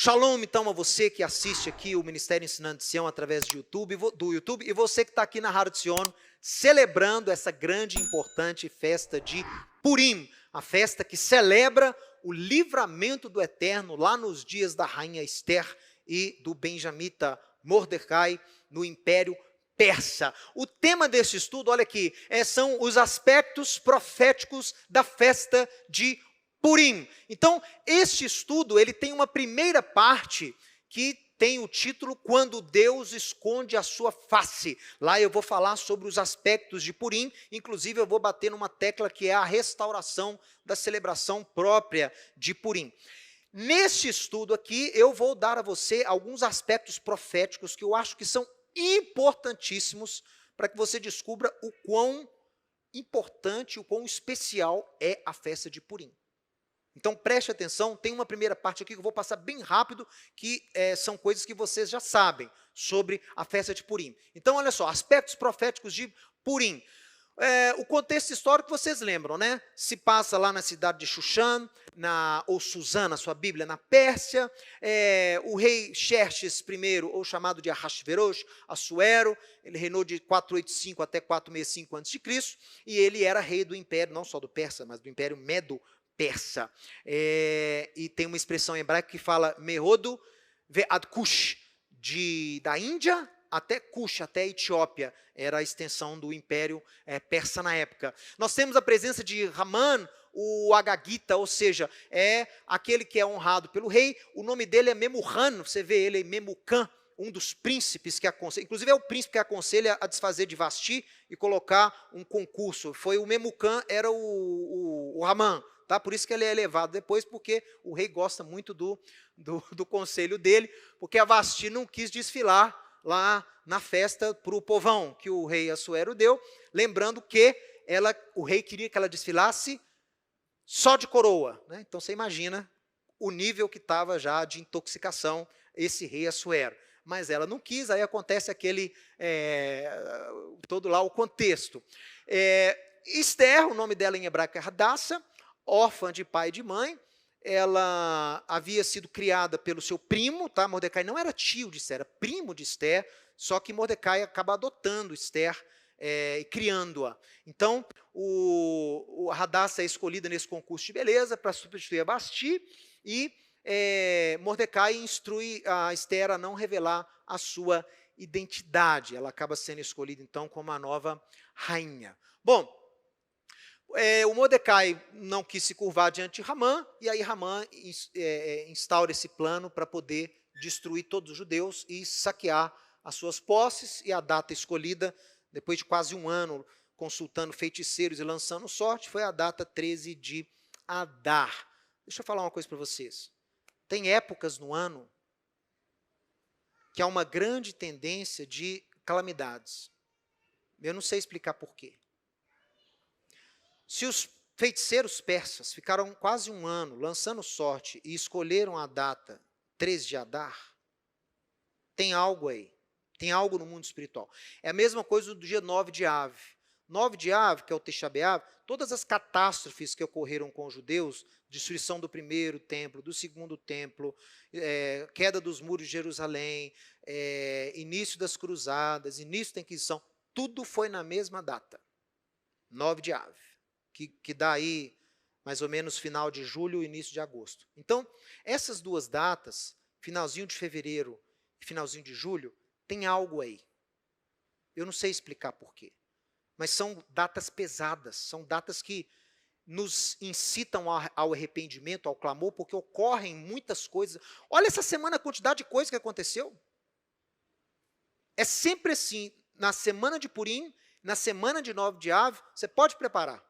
Shalom, então, a você que assiste aqui o Ministério Ensinando de Sião através do YouTube, e você que está aqui na Rádio de Sion, celebrando essa grande e importante festa de Purim, a festa que celebra o livramento do Eterno lá nos dias da rainha Esther e do benjamita Mordecai no Império Persa. O tema desse estudo, olha aqui, são os aspectos proféticos da festa de Purim. Então, este estudo, ele tem uma primeira parte que tem o título Quando Deus Esconde a Sua Face. Lá eu vou falar sobre os aspectos de Purim, inclusive eu vou bater numa tecla que é a restauração da celebração própria de Purim. Neste estudo aqui, eu vou dar a você alguns aspectos proféticos que eu acho que são importantíssimos para que você descubra o quão importante, o quão especial é a festa de Purim. Então preste atenção, tem uma primeira parte aqui que eu vou passar bem rápido, que são coisas que vocês já sabem sobre a festa de Purim. Então olha só, aspectos proféticos de Purim. O contexto histórico vocês lembram, né? Se passa lá na cidade de Xuxã, ou Suzã na sua Bíblia, na Pérsia. O rei Xerxes I, ou chamado de Ahasverosh, Assuero, ele reinou de 485 até 465 a.C., e ele era rei do império, não só do Persa, mas do império Medo-Persa. E tem uma expressão em hebraico que fala Merodo ve'ad Kush, da Índia até Cush, até Etiópia, era a extensão do Império Persa na época. Nós temos a presença de Haman, o Agagita, ou seja, é aquele que é honrado pelo rei. O nome dele é Memucan, você vê ele, Memucan, um dos príncipes que aconselha, inclusive é o príncipe que aconselha a desfazer de Vasti e colocar um concurso. Foi o Memucan, era o Haman. Tá? Por isso que ele é elevado depois, porque o rei gosta muito do conselho dele, porque a Vasti não quis desfilar lá na festa para o povão que o rei Assuero deu, lembrando que o rei queria que ela desfilasse só de coroa. Né? Então você imagina o nível que estava já de intoxicação esse rei Assuero. Mas ela não quis, aí acontece todo lá o contexto. Esther, o nome dela em hebraico é Hadassah, órfã de pai e de mãe. Ela havia sido criada pelo seu primo, tá? Mordecai não era tio de Esther, era primo de Esther, só que Mordecai acaba adotando Esther e criando-a. Então, o Hadassah é escolhida nesse concurso de beleza para substituir a Vasti, e Mordecai instrui a Esther a não revelar a sua identidade. Ela acaba sendo escolhida, então, como a nova rainha. Bom, o Mordecai não quis se curvar diante de Haman, e aí Haman instaura esse plano para poder destruir todos os judeus e saquear as suas posses, e a data escolhida, depois de quase um ano consultando feiticeiros e lançando sorte, foi a data 13 de Adar. Deixa eu falar uma coisa para vocês. Tem épocas no ano que há uma grande tendência de calamidades. Eu não sei explicar por quê. Se os feiticeiros persas ficaram quase um ano lançando sorte e escolheram a data 13 de Adar, tem algo aí. Tem algo no mundo espiritual. É a mesma coisa do dia 9 de Av. 9 de Av, que é o Tisha B'Av, todas as catástrofes que ocorreram com os judeus, destruição do primeiro templo, do segundo templo, queda dos muros de Jerusalém, início das cruzadas, início da Inquisição, tudo foi na mesma data. 9 de Av. Que dá aí mais ou menos final de julho e início de agosto. Então, essas duas datas, finalzinho de fevereiro e finalzinho de julho, tem algo aí. Eu não sei explicar por quê, mas são datas pesadas, são datas que nos incitam ao arrependimento, ao clamor, porque ocorrem muitas coisas. Olha essa semana a quantidade de coisas que aconteceu. É sempre assim, na semana de Purim, na semana de 9 de Av, você pode preparar.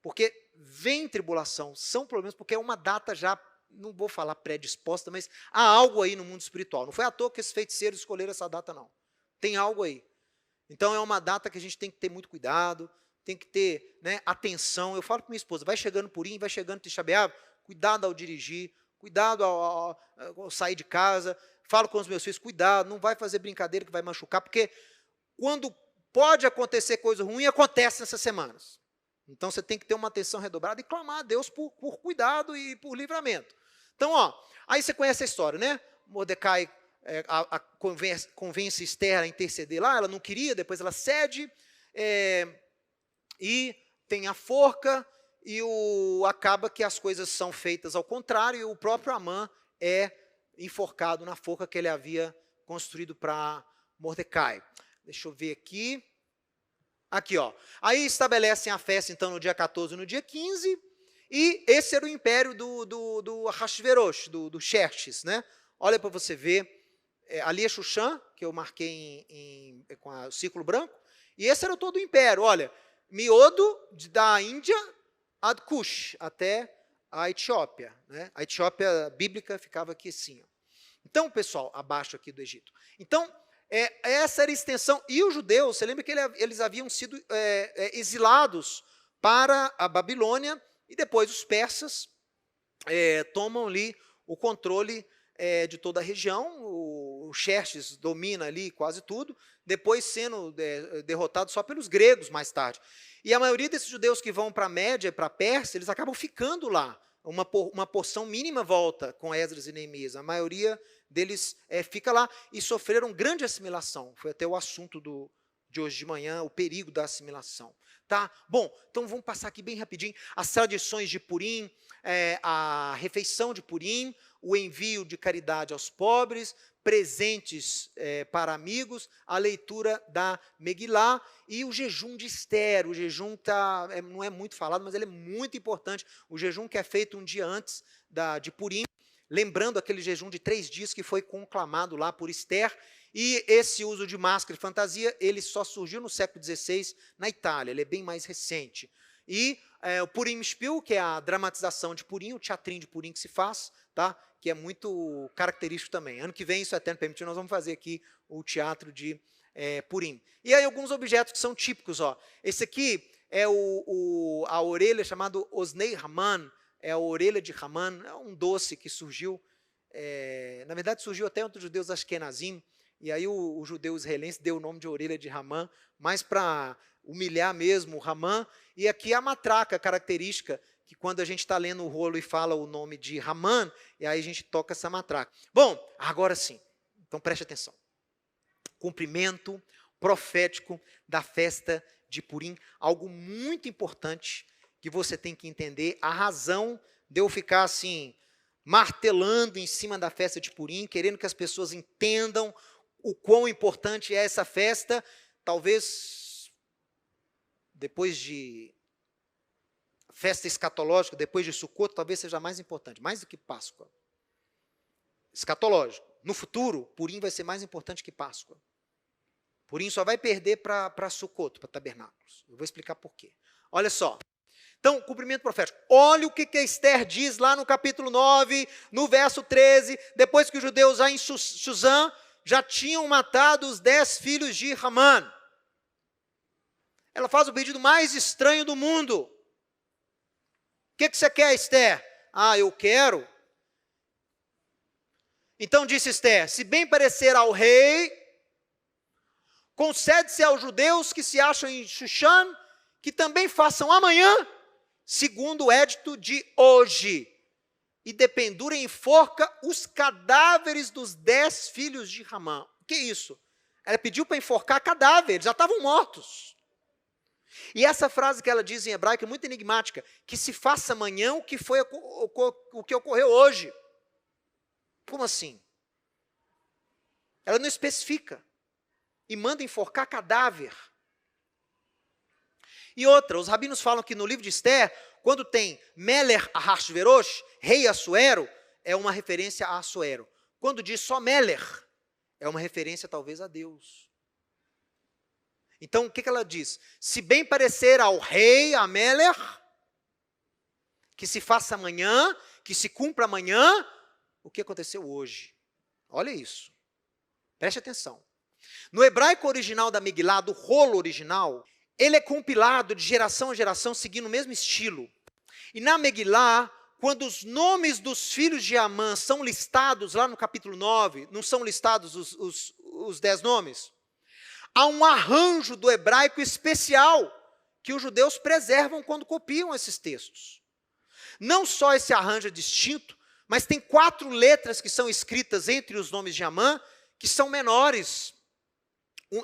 Porque vem tribulação, são problemas, porque é uma data já, não vou falar predisposta, mas há algo aí no mundo espiritual. Não foi à toa que esses feiticeiros escolheram essa data, não. Tem algo aí. Então é uma data que a gente tem que ter muito cuidado, tem que ter atenção. Eu falo para minha esposa, vai chegando Purim, vai chegando Tisha B'Av, cuidado ao dirigir, cuidado ao sair de casa. Falo com os meus filhos, cuidado, não vai fazer brincadeira que vai machucar, porque quando pode acontecer coisa ruim, acontece nessas semanas. Então você tem que ter uma atenção redobrada e clamar a Deus por cuidado e por livramento. Então, ó, aí você conhece a história, né? Mordecai convence Esther a interceder lá, ela não queria, depois ela cede, e tem a forca, e acaba que as coisas são feitas ao contrário, e o próprio Amã é enforcado na forca que ele havia construído para Mordecai. Deixa eu ver aqui. Aqui, ó. Aí estabelecem a festa, então, no dia 14 e no dia 15, e esse era o império do Ahasverosh, do Xerxes, né? Olha para você ver, ali é Xuxã, que eu marquei com o círculo branco, e esse era todo o império, olha, Miodo, da Índia, ad Kush, até a Etiópia, né? A Etiópia bíblica ficava aqui assim, ó. Então, pessoal, abaixo aqui do Egito. Então, essa era a extensão, e os judeus, você lembra que eles haviam sido exilados para a Babilônia, e depois os persas tomam ali o controle de toda a região, o Xerxes domina ali quase tudo, depois sendo derrotado só pelos gregos mais tarde. E a maioria desses judeus que vão para a Média, para a Pérsia, eles acabam ficando lá. Uma porção mínima volta com Esdras e Neemias. A maioria deles fica lá e sofreram grande assimilação. Foi até o assunto de hoje de manhã, o perigo da assimilação. Tá? Bom, então vamos passar aqui bem rapidinho. As tradições de Purim, a refeição de Purim, o envio de caridade aos pobres, presentes para amigos, a leitura da Megilá e o jejum de Esther. O jejum não é muito falado, mas ele é muito importante. O jejum que é feito um dia antes de Purim, lembrando aquele jejum de 3 dias que foi conclamado lá por Esther. E esse uso de máscara e fantasia, ele só surgiu no século XVI na Itália, ele é bem mais recente. E o Purim Spiel, que é a dramatização de Purim, o teatrinho de Purim que se faz, tá? Que é muito característico também. Ano que vem, isso é eterno permitir, nós vamos fazer aqui o teatro de Purim. E aí alguns objetos que são típicos. Ó. Esse aqui é a orelha chamado Osnei Haman, é a orelha de Haman, é um doce que surgiu, na verdade surgiu até entre os judeus Ashkenazim, e aí o judeu israelense deu o nome de orelha de Haman, mais para humilhar mesmo o Haman. E aqui a matraca característica, que quando a gente está lendo o rolo e fala o nome de Haman, e aí a gente toca essa matraca. Bom, agora sim, então preste atenção. Cumprimento profético da festa de Purim, algo muito importante que você tem que entender, a razão de eu ficar assim, martelando em cima da festa de Purim, querendo que as pessoas entendam o quão importante é essa festa, talvez depois de festa escatológica, depois de Sukkot, talvez seja mais importante, mais do que Páscoa. Escatológico. No futuro, Purim vai ser mais importante que Páscoa. Purim só vai perder para Sukkot, para tabernáculos. Eu vou explicar por quê. Olha só. Então, cumprimento profético. Olha o que Esther diz lá no capítulo 9, no verso 13, depois que os judeus já em Suzã já tinham matado os 10 filhos de Haman. Ela faz o pedido mais estranho do mundo. O que você quer, Esther? Ah, eu quero. Então disse Esther, se bem parecer ao rei, concede-se aos judeus que se acham em Xuxã, que também façam amanhã, segundo o édito de hoje, e dependurem em forca os cadáveres dos 10 filhos de Haman. O que é isso? Ela pediu para enforcar cadáveres, já estavam mortos. E essa frase que ela diz em hebraico é muito enigmática, que se faça amanhã o que ocorreu hoje. Como assim? Ela não especifica. E manda enforcar cadáver. E outra, os rabinos falam que no livro de Esther, quando tem Meler Ahasverosh, rei Assuero, é uma referência a Assuero. Quando diz só Meler, é uma referência talvez a Deus. Então, o que ela diz? Se bem parecer ao rei, a Meler, que se faça amanhã, que se cumpra amanhã, o que aconteceu hoje. Olha isso. Preste atenção. No hebraico original da Megilá, do rolo original, ele é compilado de geração a geração, seguindo o mesmo estilo. E na Megilá, quando os nomes dos filhos de Amã são listados, lá no capítulo 9, não são listados os 10 nomes? Há um arranjo do hebraico especial, que os judeus preservam quando copiam esses textos. Não só esse arranjo é distinto, Mas tem 4 letras que são escritas entre os nomes de Amã, que são menores.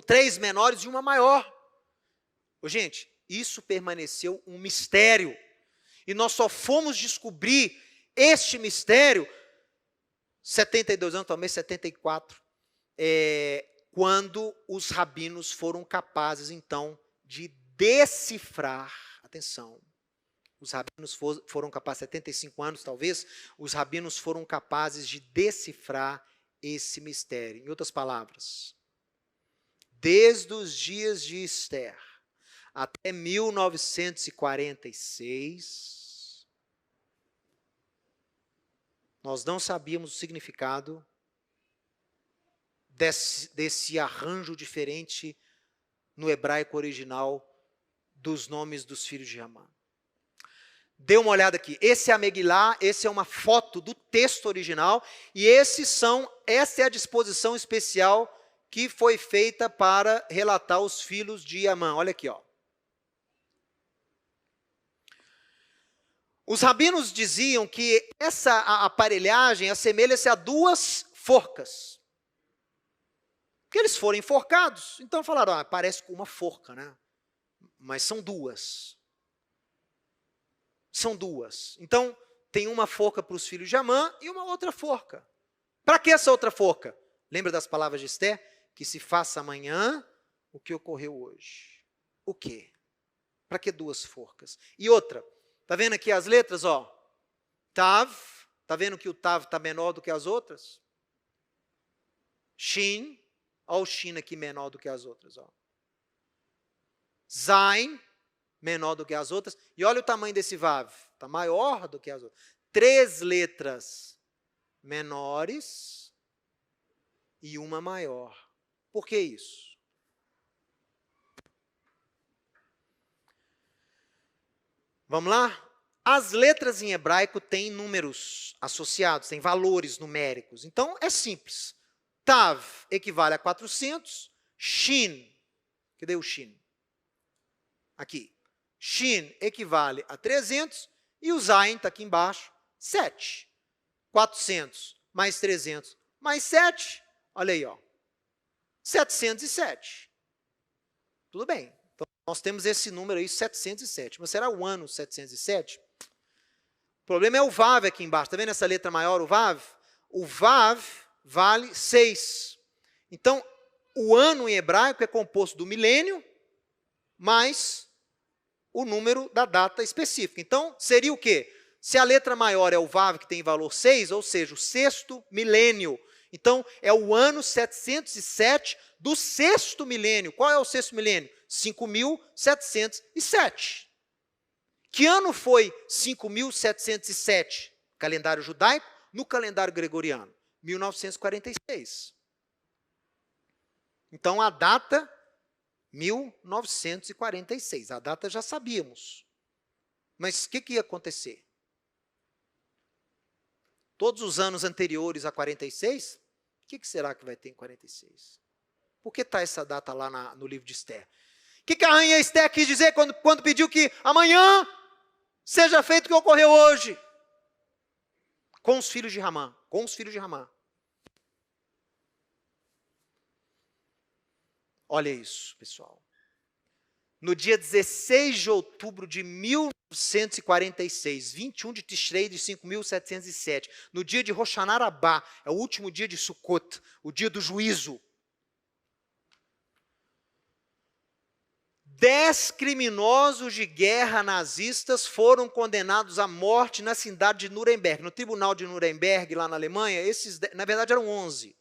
3 menores e uma maior. Gente, isso permaneceu um mistério. E nós só fomos descobrir este mistério 72 anos, talvez 74, quando os rabinos foram capazes, então, de decifrar, atenção, os rabinos foram capazes, 75 anos talvez, os rabinos foram capazes de decifrar esse mistério. Em outras palavras, desde os dias de Esther até 1946, nós não sabíamos o significado desse arranjo diferente no hebraico original dos nomes dos filhos de Amã. Dê uma olhada aqui. Esse é a Megilá, esse é uma foto do texto original, e essa é a disposição especial que foi feita para relatar os filhos de Amã. Olha aqui, ó. Os rabinos diziam que essa aparelhagem assemelha-se a 2 forcas. Porque eles foram enforcados. Então falaram, parece com uma forca, né? Mas são 2. São 2. Então, tem uma forca para os filhos de Amã e uma outra forca. Para que essa outra forca? Lembra das palavras de Esther? Que se faça amanhã o que ocorreu hoje. O quê? Para que 2 forcas? E outra, está vendo aqui as letras? Ó, Tav, está vendo que o Tav está menor do que as outras? Shin, olha o Shin aqui menor do que as outras. Ó. Zain, menor do que as outras. E olha o tamanho desse Vav, está maior do que as outras. 3 letras menores e uma maior. Por que isso? Vamos lá? As letras em hebraico têm números associados, têm valores numéricos. Então, é simples. Tav equivale a 400. Shin, cadê o Shin? Aqui. Shin equivale a 300. E o Zain está aqui embaixo, 7. 400 mais 300 mais 7. Olha aí, ó. 707. Tudo bem. Então, nós temos esse número aí, 707. Mas será o ano 707? O problema é o Vav aqui embaixo. Está vendo essa letra maior, o Vav? O Vav vale 6. Então, o ano em hebraico é composto do milênio mais o número da data específica. Então, seria o quê? Se a letra maior é o Vav, que tem valor 6, ou seja, o 6º milênio. Então, é o ano 707 do 6º milênio. Qual é o 6º milênio? 5.707. Que ano foi 5.707? Calendário judaico, no calendário gregoriano. 1946. Então, a data, 1946. A data já sabíamos. Mas o que ia acontecer? Todos os anos anteriores a 46, o que será que vai ter em 46? Por que está essa data lá no livro de Esther? O que a rainha Esther quis dizer quando pediu que amanhã seja feito o que ocorreu hoje? Com os filhos de Ramã. Com os filhos de Ramã. Olha isso, pessoal. No dia 16 de outubro de 1946, 21 de Tishrei de 5.707, no dia de Rosh Hashanah Rabbah, é o último dia de Sukkot, o dia do juízo, 10 criminosos de guerra nazistas foram condenados à morte na cidade de Nuremberg, no tribunal de Nuremberg, lá na Alemanha. Esses, na verdade, eram 11.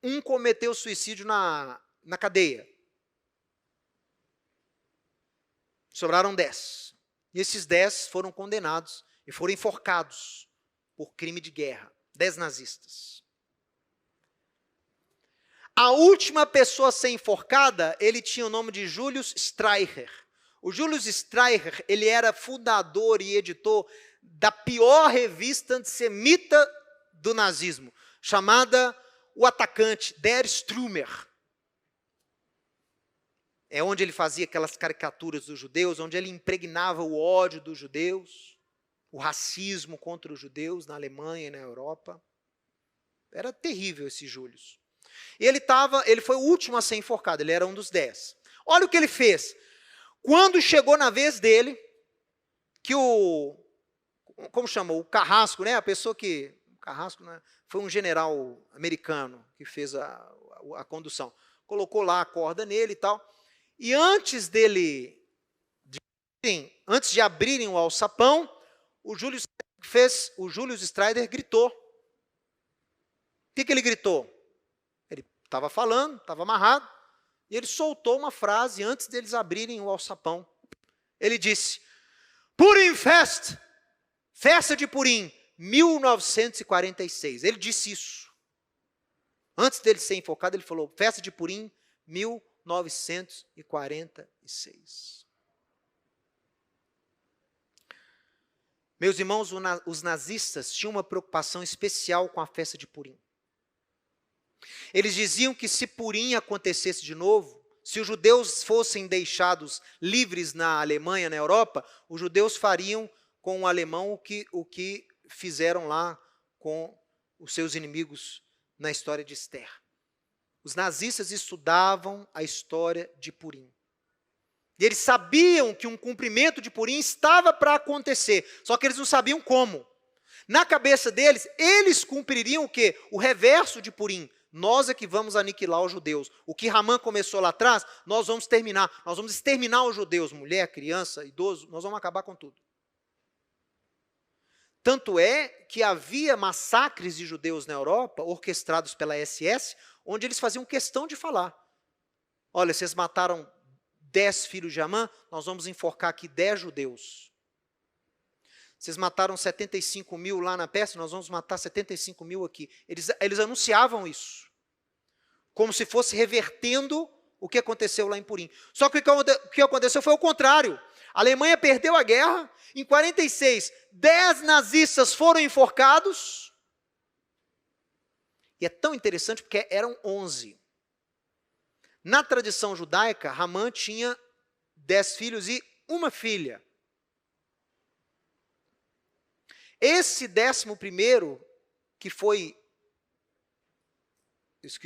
Um cometeu suicídio na cadeia. Sobraram 10. E esses 10 foram condenados e foram enforcados por crime de guerra. 10 nazistas. A última pessoa a ser enforcada, ele tinha o nome de Julius Streicher. O Julius Streicher, ele era fundador e editor da pior revista antissemita do nazismo, chamada O Atacante, Der Stürmer. É onde ele fazia aquelas caricaturas dos judeus, onde ele impregnava o ódio dos judeus. o racismo contra os judeus na Alemanha e na Europa. Era terrível esse Júlio. E ele foi o último a ser enforcado, ele era um dos 10. Olha o que ele fez. Quando chegou na vez dele, que como chama? O Carrasco, né? A pessoa que... Carrasco, né? Foi um general americano que fez a condução. Colocou lá a corda nele e tal. E antes de abrirem o alçapão, o Júlio Streider gritou. O que ele gritou? Ele estava falando, estava amarrado, e ele soltou uma frase antes deles abrirem o alçapão. Ele disse: Purim Fest, festa de Purim, 1946. Ele disse isso. Antes dele ser enforcado, ele falou: festa de Purim, 1946. Meus irmãos, os nazistas tinham uma preocupação especial com a festa de Purim. Eles diziam que se Purim acontecesse de novo, se os judeus fossem deixados livres na Alemanha, na Europa, os judeus fariam com o alemão o que fizeram lá com os seus inimigos na história de Esther. Os nazistas estudavam a história de Purim. E eles sabiam que um cumprimento de Purim estava para acontecer, só que eles não sabiam como. Na cabeça deles, eles cumpririam o quê? O reverso de Purim. Nós é que vamos aniquilar os judeus. O que Ramã começou lá atrás, nós vamos terminar. Nós vamos exterminar os judeus, mulher, criança, idoso, nós vamos acabar com tudo. Tanto é que havia massacres de judeus na Europa, orquestrados pela SS, onde eles faziam questão de falar: olha, vocês mataram 10 filhos de Amã, nós vamos enforcar aqui 10 judeus. Vocês mataram 75 mil lá na Pérsia, nós vamos matar 75 mil aqui. Eles anunciavam isso, como se fosse revertendo o que aconteceu lá em Purim. Só que o que aconteceu foi o contrário. A Alemanha perdeu a guerra, em 46, 10 nazistas foram enforcados, e é tão interessante porque eram 11. Na tradição judaica, Ramã tinha 10 filhos e uma filha. Esse 11º, que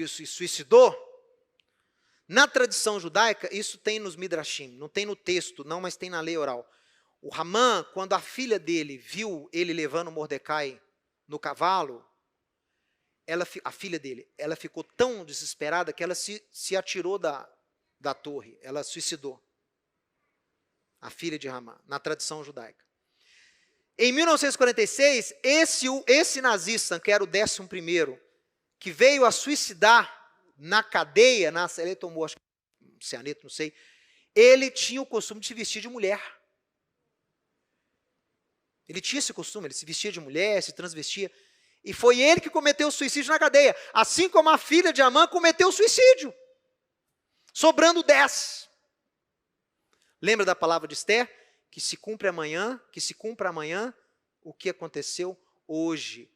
se suicidou, na tradição judaica, isso tem nos Midrashim, não tem no texto, não, mas tem na lei oral. O Ramã, quando a filha dele viu ele levando Mordecai no cavalo, a filha dele, ela ficou tão desesperada que ela se atirou da torre, ela suicidou. A filha de Ramã, na tradição judaica. Em 1946, esse nazista, que era o 11º, que veio a suicidar na cadeia, ele tomou, acho que cianeto, não sei, ele tinha o costume de se vestir de mulher. Ele tinha esse costume, ele se vestia de mulher, se transvestia. E foi ele que cometeu o suicídio na cadeia. Assim como a filha de Amã cometeu o suicídio. Sobrando 10. Lembra da palavra de Esther? Que se cumpra amanhã o que aconteceu hoje.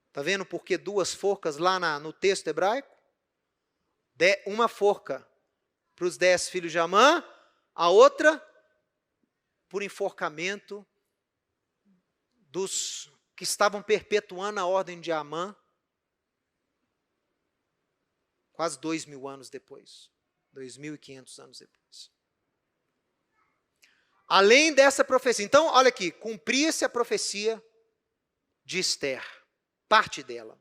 Está vendo por que 2 forcas lá no texto hebraico? Uma forca para os 10 filhos de Amã, a outra por enforcamento dos que estavam perpetuando a ordem de Amã, quase 2.000 anos depois, 2.500 anos depois. Além dessa profecia, então, olha aqui, cumpria-se a profecia de Esther, parte dela.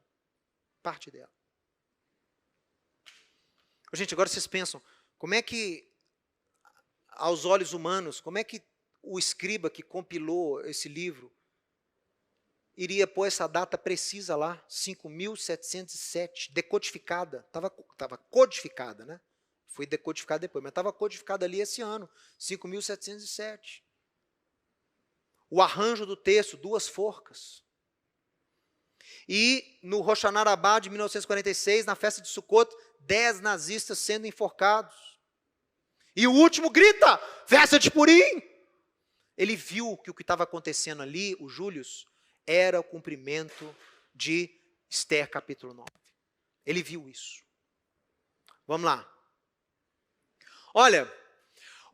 Gente, agora vocês pensam, como é que, aos olhos humanos, como é que o escriba que compilou esse livro iria pôr essa data precisa lá, 5.707, decodificada, estava codificada, né? Foi decodificada depois, mas estava codificada ali esse ano, 5.707. O arranjo do texto, 2 forcas. E no Rosh Hashanah Rabbah de 1946, na festa de Sukkot, 10 nazistas sendo enforcados. E o último grita, festa de Purim! Ele viu que o que estava acontecendo ali, o Júlio, era o cumprimento de Esther capítulo 9. Ele viu isso. Vamos lá. Olha,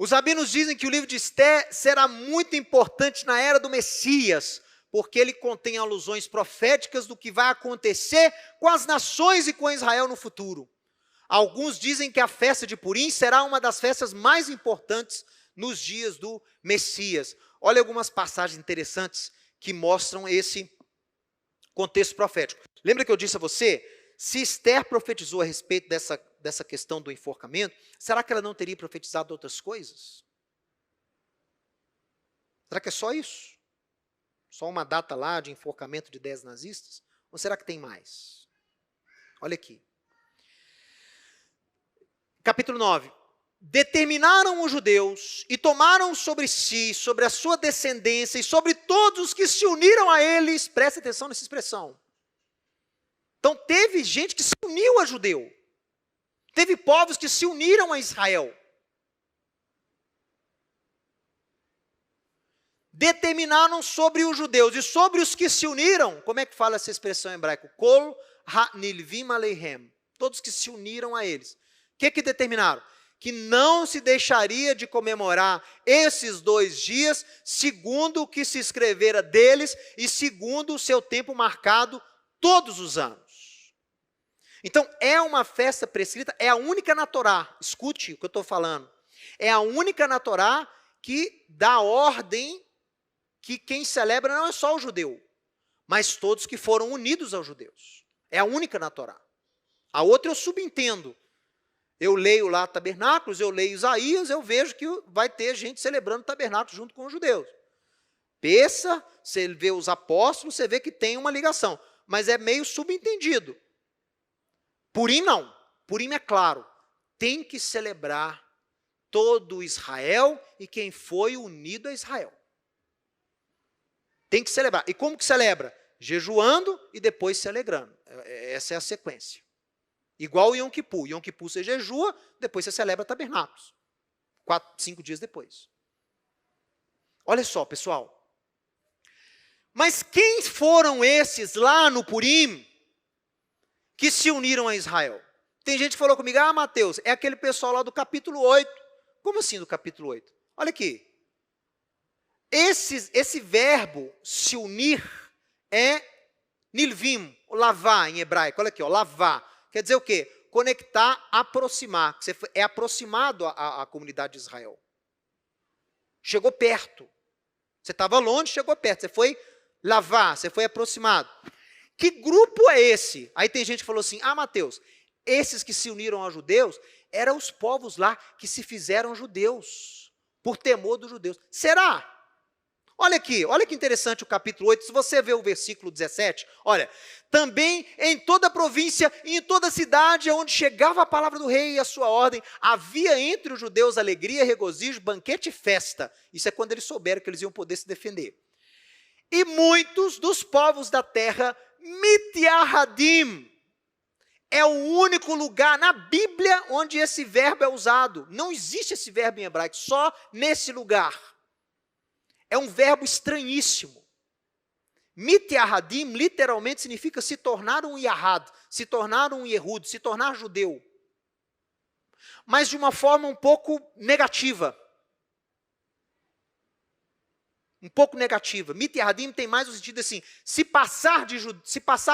Os rabinos dizem que o livro de Esther será muito importante na era do Messias, porque ele contém alusões proféticas do que vai acontecer com as nações e com Israel no futuro. Alguns dizem que a festa de Purim será uma das festas mais importantes nos dias do Messias. Olha algumas passagens interessantes que mostram esse contexto profético. Lembra que eu disse a você, se Esther profetizou a respeito dessa questão do enforcamento, será que ela não teria profetizado outras coisas? Será que é só isso? Só uma data lá de enforcamento de 10 nazistas? Ou será que tem mais? Olha aqui. Capítulo 9. Determinaram os judeus e tomaram sobre si, sobre a sua descendência e sobre todos os que se uniram a eles, preste atenção nessa expressão. Então teve gente que se uniu a judeu. Teve povos que se uniram a Israel. Determinaram sobre os judeus e sobre os que se uniram, como é que fala essa expressão em hebraico? Kol ha-nilvim aleihem. Todos que se uniram a eles. O que determinaram? Que não se deixaria de comemorar esses 2 dias, segundo o que se escrevera deles e segundo o seu tempo marcado todos os anos. Então, é uma festa prescrita, é a única na Torá, escute o que eu estou falando, é a única na Torá que dá ordem que quem celebra não é só o judeu, mas todos que foram unidos aos judeus. É a única na Torá. A outra eu subentendo. Eu leio lá Tabernáculos, eu leio Isaías, eu vejo que vai ter gente celebrando Tabernáculos junto com os judeus. Peça, você vê os apóstolos, você vê que tem uma ligação, mas é meio subentendido. Purim não, Purim é claro, tem que celebrar todo Israel e quem foi unido a Israel. Tem que celebrar. E como que celebra? Jejuando e depois se alegrando. Essa é a sequência. Igual o Yom Kippur. Yom Kippur você jejua, depois você celebra tabernáculos. 4, 5 dias depois. Olha só, pessoal. Mas quem foram esses lá no Purim que se uniram a Israel? Tem gente que falou comigo, Mateus, é aquele pessoal lá do capítulo 8. Como assim do capítulo 8? Olha aqui. Esse verbo se unir é nilvim, lavar em hebraico. Olha aqui, lavar. Quer dizer o quê? Conectar, aproximar. Você é aproximado à comunidade de Israel. Chegou perto. Você estava longe, chegou perto. Você foi lavar, você foi aproximado. Que grupo é esse? Aí tem gente que falou assim, Mateus, esses que se uniram aos judeus, eram os povos lá que se fizeram judeus, por temor dos judeus. Será? Olha aqui, olha que interessante o capítulo 8, se você ver o versículo 17, olha, também em toda a província e em toda a cidade onde chegava a palavra do rei e a sua ordem, havia entre os judeus alegria, regozijo, banquete e festa. Isso é quando eles souberam que eles iam poder se defender. E muitos dos povos da terra, mityahadim, é o único lugar na Bíblia onde esse verbo é usado. Não existe esse verbo em hebraico, só nesse lugar. É um verbo estranhíssimo. Mityahadim literalmente significa se tornar um Yahad, se tornar um Yehud, se tornar judeu. Mas de uma forma um pouco negativa. Um pouco negativa. Mityahadim tem mais o sentido assim, se passar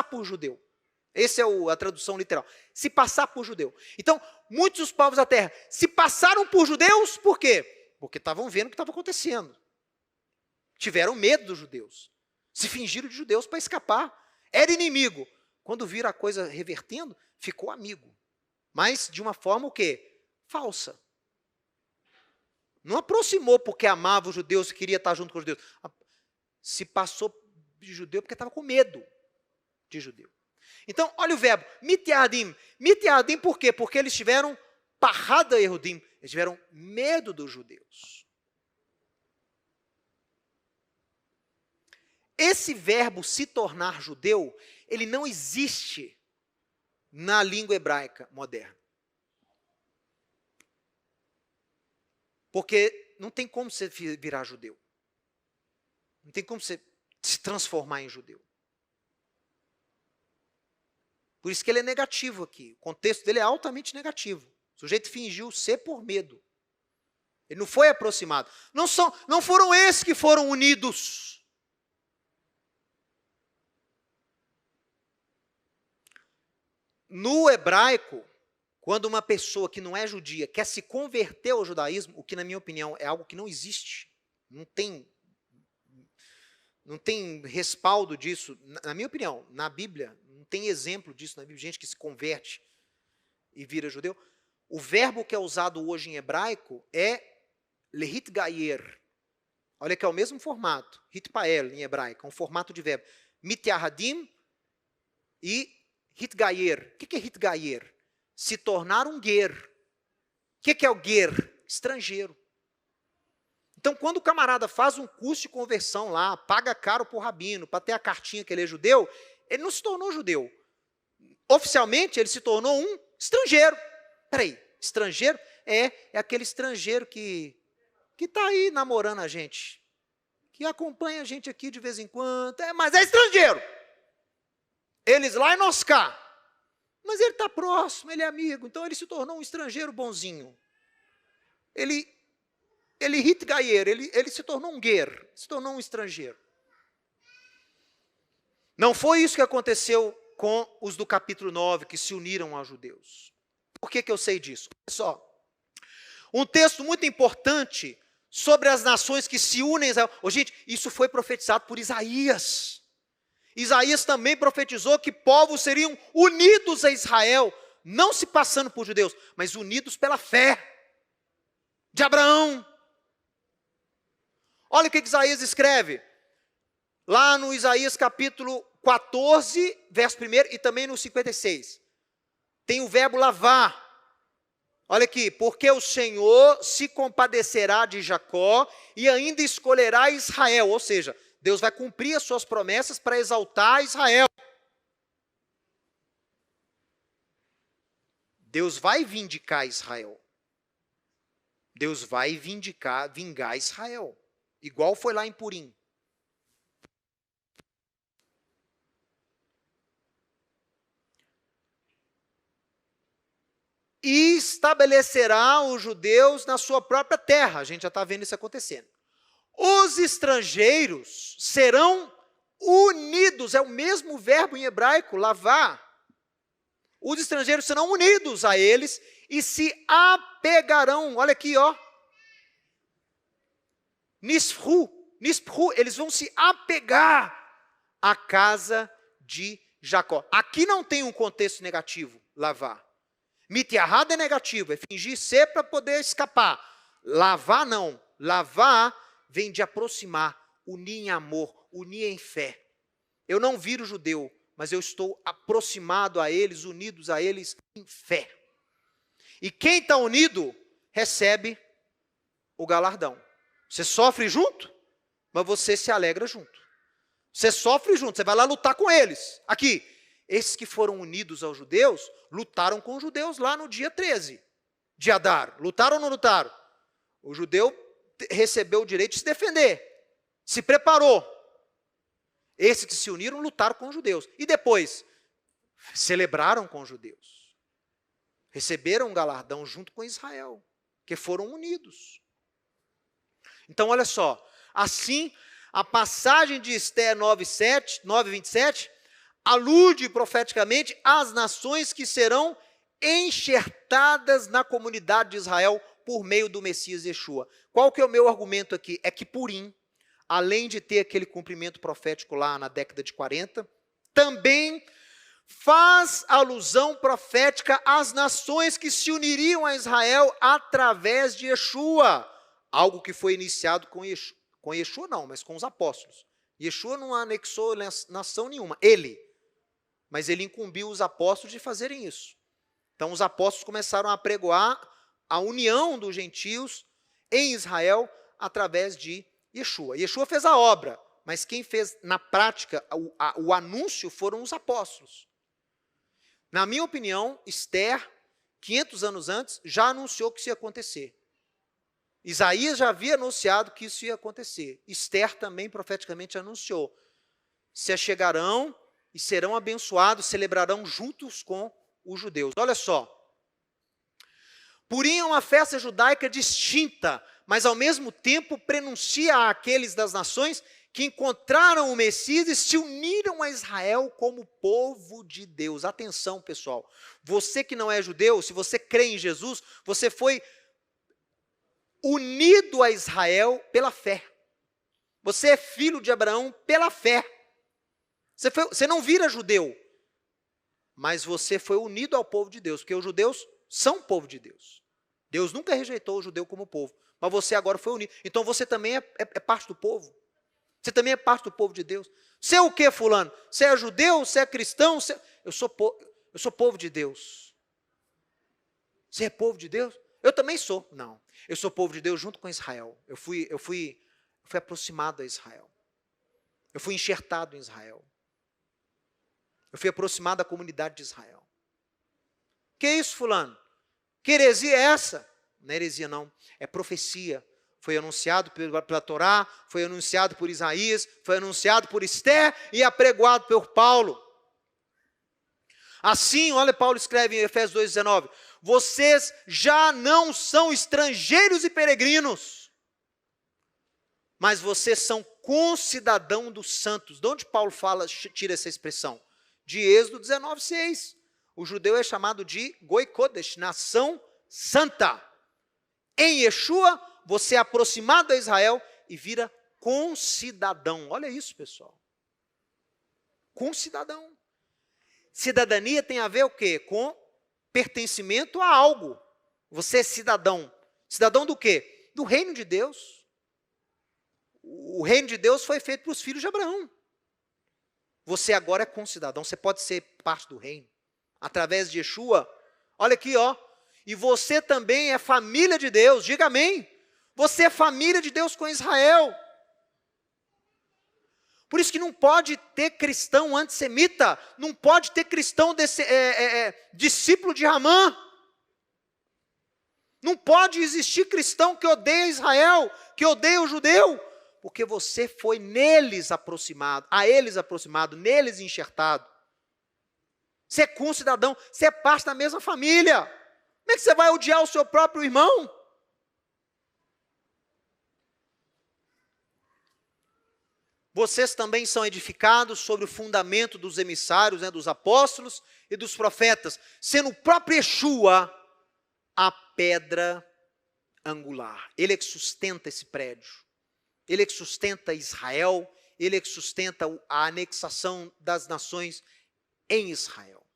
por judeu. Essa é a tradução literal. Se passar por judeu. Então, muitos dos povos da terra se passaram por judeus, por quê? Porque estavam vendo o que estava acontecendo. Tiveram medo dos judeus. Se fingiram de judeus para escapar. Era inimigo. Quando viram a coisa revertendo, ficou amigo. Mas de uma forma o quê? Falsa. Não aproximou porque amava os judeus e queria estar junto com os judeus. Se passou de judeu porque estava com medo de judeu. Então, olha o verbo, mityahadim. Mityahadim por quê? Porque eles tiveram parrada Yehudim. Eles tiveram medo dos judeus. Esse verbo se tornar judeu, ele não existe na língua hebraica moderna. Porque não tem como você virar judeu. Não tem como você se transformar em judeu. Por isso que ele é negativo aqui. O contexto dele é altamente negativo. O sujeito fingiu ser por medo. Ele não foi aproximado. Não foram esses que foram unidos. No hebraico, quando uma pessoa que não é judia quer se converter ao judaísmo, o que na minha opinião é algo que não existe, não tem respaldo disso, na minha opinião, na Bíblia, não tem exemplo disso na Bíblia, gente que se converte e vira judeu. O verbo que é usado hoje em hebraico é lehitgayer. Olha que é o mesmo formato, hitpael em hebraico, é um formato de verbo. Mityahadim e hitgayer. O que é hitgayer? Se tornar um ger. O que é o ger? Estrangeiro. Então, quando o camarada faz um curso de conversão lá, paga caro para o rabino, para ter a cartinha que ele é judeu, ele não se tornou judeu. Oficialmente, ele se tornou um estrangeiro. Peraí, estrangeiro? É aquele estrangeiro que está aí namorando a gente, que acompanha a gente aqui de vez em quando, mas é estrangeiro. Eles lá e nós cá. Mas ele está próximo, ele é amigo, então ele se tornou um estrangeiro bonzinho. Ele hitgayer, ele se tornou um ger, se tornou um estrangeiro. Não foi isso que aconteceu com os do capítulo 9, que se uniram aos judeus. Por que eu sei disso? Olha só, um texto muito importante sobre as nações que se unem a Israel. Gente, isso foi profetizado por Isaías. Isaías também profetizou que povos seriam unidos a Israel, não se passando por judeus, mas unidos pela fé de Abraão. Olha o que Isaías escreve, lá no Isaías capítulo 14, verso 1, e também no 56. Tem o verbo lavar. Olha aqui, porque o Senhor se compadecerá de Jacó e ainda escolherá Israel, ou seja, Deus vai cumprir as suas promessas para exaltar Israel. Deus vai vindicar Israel. Deus vai vingar Israel. Igual foi lá em Purim. E estabelecerá os judeus na sua própria terra. A gente já está vendo isso acontecendo. Os estrangeiros serão unidos, é o mesmo verbo em hebraico, lavar. Os estrangeiros serão unidos a eles e se apegarão, olha aqui, ó. Nisphu, eles vão se apegar à casa de Jacó. Aqui não tem um contexto negativo, lavar. Mityahad é negativo, é fingir ser para poder escapar. Lavar não, lavar vem de aproximar, unir em amor, unir em fé. Eu não viro judeu, mas eu estou aproximado a eles, unidos a eles em fé. E quem está unido, recebe o galardão. Você sofre junto, mas você se alegra junto. Você sofre junto, você vai lá lutar com eles. Aqui, esses que foram unidos aos judeus, lutaram com os judeus lá no dia 13 de Adar. Lutaram ou não lutaram? O judeu recebeu o direito de se defender, se preparou. Esses que se uniram lutaram com os judeus. E depois, celebraram com os judeus. Receberam um galardão junto com Israel, que foram unidos. Então, olha só. Assim, a passagem de Esther 9:27, alude profeticamente às nações que serão enxertadas na comunidade de Israel por meio do Messias Yeshua. Qual que é o meu argumento aqui? É que Purim, além de ter aquele cumprimento profético lá na década de 40, também faz alusão profética às nações que se uniriam a Israel através de Yeshua, algo que foi iniciado com Yeshua não, mas com os apóstolos. Yeshua não anexou nação nenhuma, mas ele incumbiu os apóstolos de fazerem isso. Então os apóstolos começaram a pregoar a união dos gentios em Israel através de Yeshua. Yeshua fez a obra, mas quem fez na prática o anúncio foram os apóstolos. Na minha opinião, Esther, 500 anos antes, já anunciou que isso ia acontecer. Isaías já havia anunciado que isso ia acontecer. Esther também profeticamente anunciou. Se achegarão e serão abençoados, celebrarão juntos com os judeus. Olha só. Purim é uma festa judaica distinta, mas ao mesmo tempo prenuncia àqueles das nações que encontraram o Messias e se uniram a Israel como povo de Deus. Atenção, pessoal. Você que não é judeu, se você crê em Jesus, você foi unido a Israel pela fé. Você é filho de Abraão pela fé. Você não vira judeu, mas você foi unido ao povo de Deus, porque os judeus são povo de Deus. Deus nunca rejeitou o judeu como povo, mas você agora foi unido. Então você também é parte do povo. Você também é parte do povo de Deus. Você é o que, fulano? Você é judeu? Você é cristão? Eu sou povo de Deus. Você é povo de Deus? Eu também sou. Não, eu sou povo de Deus junto com Israel. Eu fui aproximado a Israel. Eu fui enxertado em Israel. Eu fui aproximado da comunidade de Israel. Que isso, fulano? Que heresia é essa? Não é heresia, não. É profecia. Foi anunciado pela Torá, foi anunciado por Isaías, foi anunciado por Esther e apregoado por Paulo. Assim, olha, Paulo escreve em Efésios 2,19: vocês já não são estrangeiros e peregrinos, mas vocês são concidadão dos santos. De onde Paulo tira essa expressão? De Êxodo 19,6. O judeu é chamado de Goi Kodesh, nação santa. Em Yeshua, você é aproximado a Israel e vira concidadão. Olha isso, pessoal. Concidadão. Cidadania tem a ver o quê? Com pertencimento a algo. Você é cidadão. Cidadão do quê? Do reino de Deus. O reino de Deus foi feito para os filhos de Abraão. Você agora é concidadão. Você pode ser parte do reino. Através de Yeshua. Olha aqui, ó. E você também é família de Deus. Diga amém. Você é família de Deus com Israel. Por isso que não pode ter cristão antissemita, não pode ter cristão discípulo de Ramã. Não pode existir cristão que odeia Israel, que odeia o judeu, porque você foi neles aproximado, neles enxertado. Você é concidadão, você é parte da mesma família. Como é que você vai odiar o seu próprio irmão? Vocês também são edificados sobre o fundamento dos emissários, dos apóstolos e dos profetas, sendo o próprio Yeshua a pedra angular. Ele é que sustenta esse prédio. Ele é que sustenta Israel. Ele é que sustenta a anexação das nações em Israel.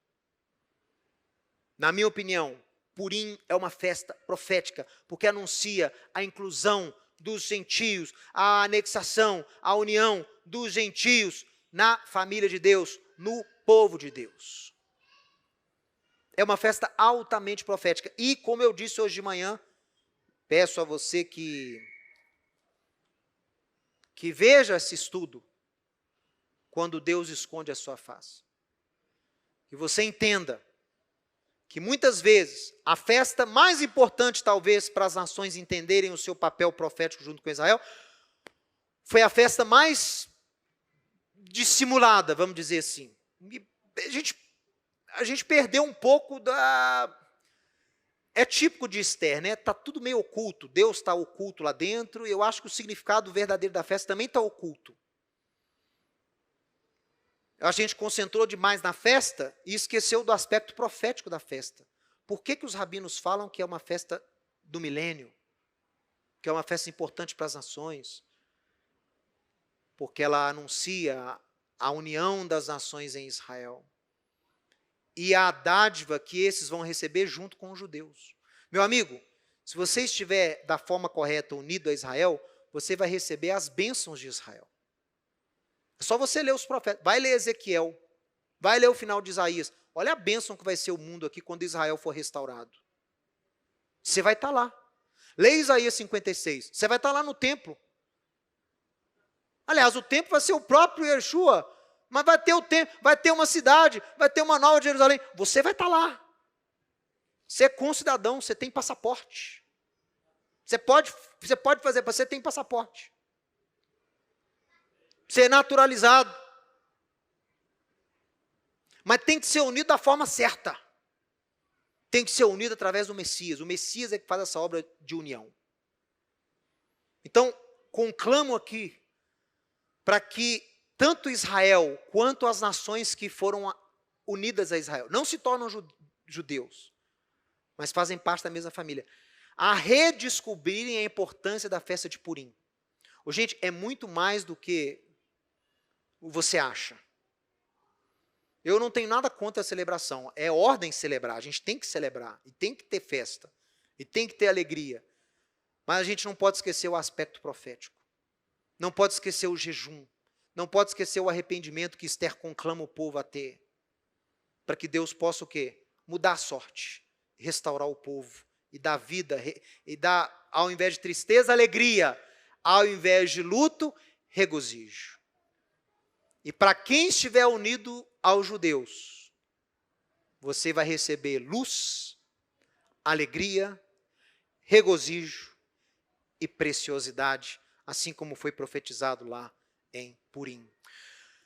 Na minha opinião, Purim é uma festa profética, porque anuncia a inclusão dos gentios, a anexação, a união dos gentios na família de Deus, no povo de Deus. É uma festa altamente profética. E, como eu disse hoje de manhã, peço a você que veja esse estudo, quando Deus esconde a sua face. Que você entenda que muitas vezes a festa mais importante, talvez, para as nações entenderem o seu papel profético junto com Israel, foi a festa mais dissimulada, vamos dizer assim. E a gente perdeu um pouco da... É típico de Esther, né? Está tudo meio oculto. Deus está oculto lá dentro, e eu acho que o significado verdadeiro da festa também está oculto. A gente concentrou demais na festa e esqueceu do aspecto profético da festa. Por que os rabinos falam que é uma festa do milênio? Que é uma festa importante para as nações? Porque ela anuncia a união das nações em Israel. E a dádiva que esses vão receber junto com os judeus. Meu amigo, se você estiver da forma correta unido a Israel, você vai receber as bênçãos de Israel. É só você ler os profetas. Vai ler Ezequiel. Vai ler o final de Isaías. Olha a bênção que vai ser o mundo aqui quando Israel for restaurado. Você vai estar lá. Leia Isaías 56. Você vai estar lá no templo. Aliás, o templo vai ser o próprio Yeshua. Mas vai ter o templo, vai ter uma cidade, vai ter uma nova Jerusalém. Você vai estar lá. Você é concidadão, você tem passaporte. Você pode fazer, você tem passaporte. Ser naturalizado. Mas tem que ser unido da forma certa. Tem que ser unido através do Messias. O Messias é que faz essa obra de união. Então, conclamo aqui para que tanto Israel quanto as nações que foram unidas a Israel não se tornam judeus, mas fazem parte da mesma família, a redescobrirem a importância da festa de Purim. Gente, é muito mais do que você acha. Eu não tenho nada contra a celebração. É ordem celebrar. A gente tem que celebrar. E tem que ter festa. E tem que ter alegria. Mas a gente não pode esquecer o aspecto profético. Não pode esquecer o jejum. Não pode esquecer o arrependimento que Esther conclama o povo a ter. Para que Deus possa o quê? Mudar a sorte. Restaurar o povo. E dar vida. E dar, ao invés de tristeza, alegria. Ao invés de luto, regozijo. E para quem estiver unido aos judeus, você vai receber luz, alegria, regozijo e preciosidade, assim como foi profetizado lá em Purim.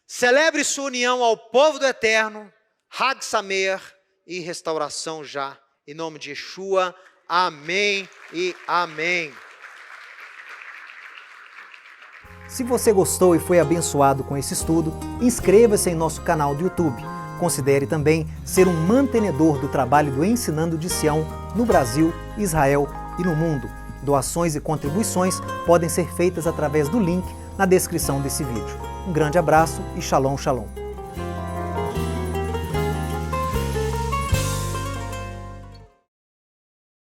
Celebre sua união ao povo do Eterno, Hag Sameach e restauração já, em nome de Yeshua. Amém e amém. Se você gostou e foi abençoado com esse estudo, inscreva-se em nosso canal do YouTube. Considere também ser um mantenedor do trabalho do Ensinando de Sião no Brasil, Israel e no mundo. Doações e contribuições podem ser feitas através do link na descrição desse vídeo. Um grande abraço e Shalom, Shalom.